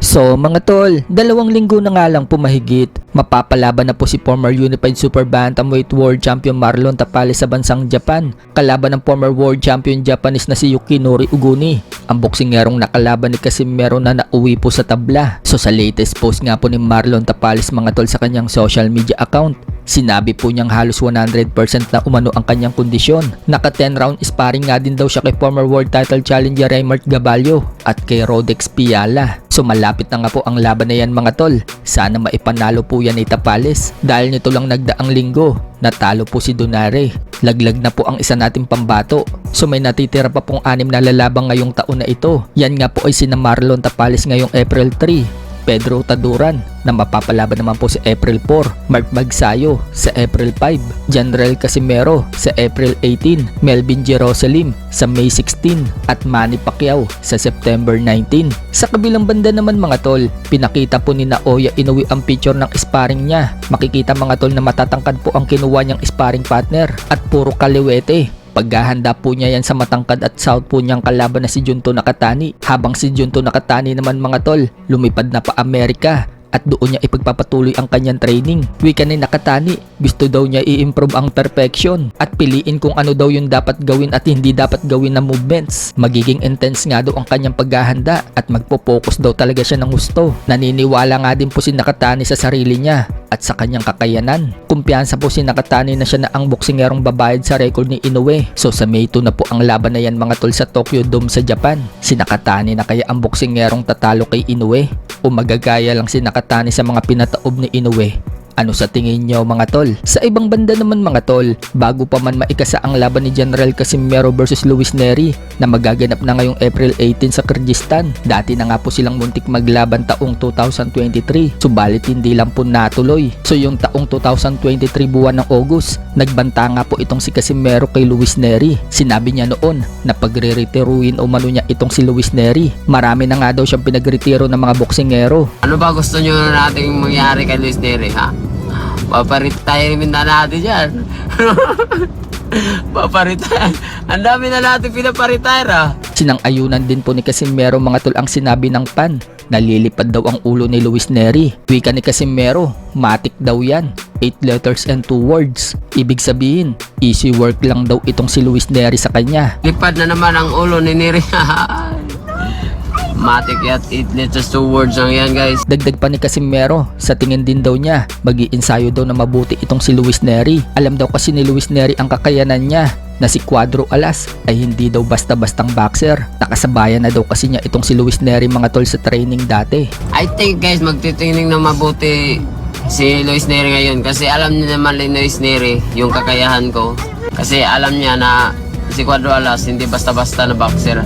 So mga tol, 2 linggo na nga lang pumahigit, mapapalaban na po si former Unified Super Bantamweight World Champion Marlon Tapales sa bansang Japan, kalaban ng former World Champion Japanese na si Yukimori Uguni, ang boksingerong nakalaban ni Casimero na nauwi po sa tabla. So sa latest post nga po ni Marlon Tapales mga tol sa kanyang social media account, sinabi po niyang halos 100% na umano ang kanyang kondisyon. Naka 10 round sparring nga din daw siya kay former world title challenger Raymart Gaballo at kay Rodex Piala. So malapit na nga po ang laban na yan mga tol. Sana maipanalo po yan ni Tapales dahil nito lang nagdaang linggo natalo po si Donare. Laglag na po ang isa nating pambato. So may natitira pa pong 6 na lalabang ngayong taon na ito. Yan nga po ay sina Marlon Tapales ngayong April 3, Pedro Taduran na mapapalaban naman po sa April 4, Mark Magsayo sa April 5, General Casimero sa April 18, Melvin Jerusalem sa May 16 at Manny Pacquiao sa September 19. Sa kabilang banda naman mga tol, pinakita po ni Naoya Inoue ang picture ng sparring niya. Makikita mga tol na matatangkad po ang kinuha niyang sparring partner at puro kaliwete. Paghahanda po niya yan sa matangkad at southpaw niyang kalaban na si Junto Nakatani. Habang si Junto Nakatani naman mga tol, lumipad na pa Amerika at doon niya ipagpapatuloy ang kanyang training. Wika ni Nakatani, gusto daw niya i-improve ang perfection at piliin kung ano daw yung dapat gawin at hindi dapat gawin na movements. Magiging intense nga daw ang kanyang paghahanda at magpo-focus daw talaga siya ng gusto. Naniniwala nga din po si Nakatani sa sarili niya at sa kanyang kakayanan. Kumpiyansa po si Nakatani na siya na ang boksingerong babayad sa record ni Inoue. So sa May 2 na po ang laban na yan mga tol sa Tokyo Dome sa Japan. Si Nakatani na kaya ang boksingerong tatalo kay Inoue o magagaya lang si Nakatani sa mga pinataob ni Inoue? Ano sa tingin nyo mga tol? Sa ibang banda naman mga tol, bago pa man maikasa ang laban ni General Casimero versus Luis Neri na magaganap na ngayong April 18 sa Kyrgyzstan. Dati na nga po silang muntik maglaban taong 2023, subalit hindi lang po natuloy. So yung taong 2023 buwan ng August, nagbanta nga po itong si Casimero kay Luis Neri. Sinabi niya noon na pagre-retiruin o mano niya itong si Luis Neri. Marami na nga daw siyang pinagretiro ng mga boksingero. Ano ba gusto nyo nating mangyari kay Luis Neri, ha? Paparetire na natin yan. Paparetire. Ang dami na natin pinaparetire, ha? Sinang-ayunan din po ni Casimero mga tol ang sinabi ng PAN. Nalilipad daw ang ulo ni Luis Neri. Wika ni Casimero, matik daw yan. 8 letters and 2 words. Ibig sabihin, easy work lang daw itong si Luis Neri sa kanya. Lipad na naman ang ulo ni Neri. Matik yat, 8 letters 2 words lang yan guys. Dagdag pa ni Casimero, sa tingin din daw niya, mag-iinsayo daw na mabuti itong si Luis Neri. Alam daw kasi ni Luis Neri ang kakayanan niya na si Cuadro Alas ay hindi daw basta-bastang boxer. Nakasabayan na daw kasi niya itong si Luis Neri mga tol sa training dati. I think guys, magtitingning na mabuti si Luis Neri ngayon kasi alam niya naman ni Luis Neri yung kakayahan ko. Kasi alam niya na si Cuadro Alas hindi basta-basta na boxer.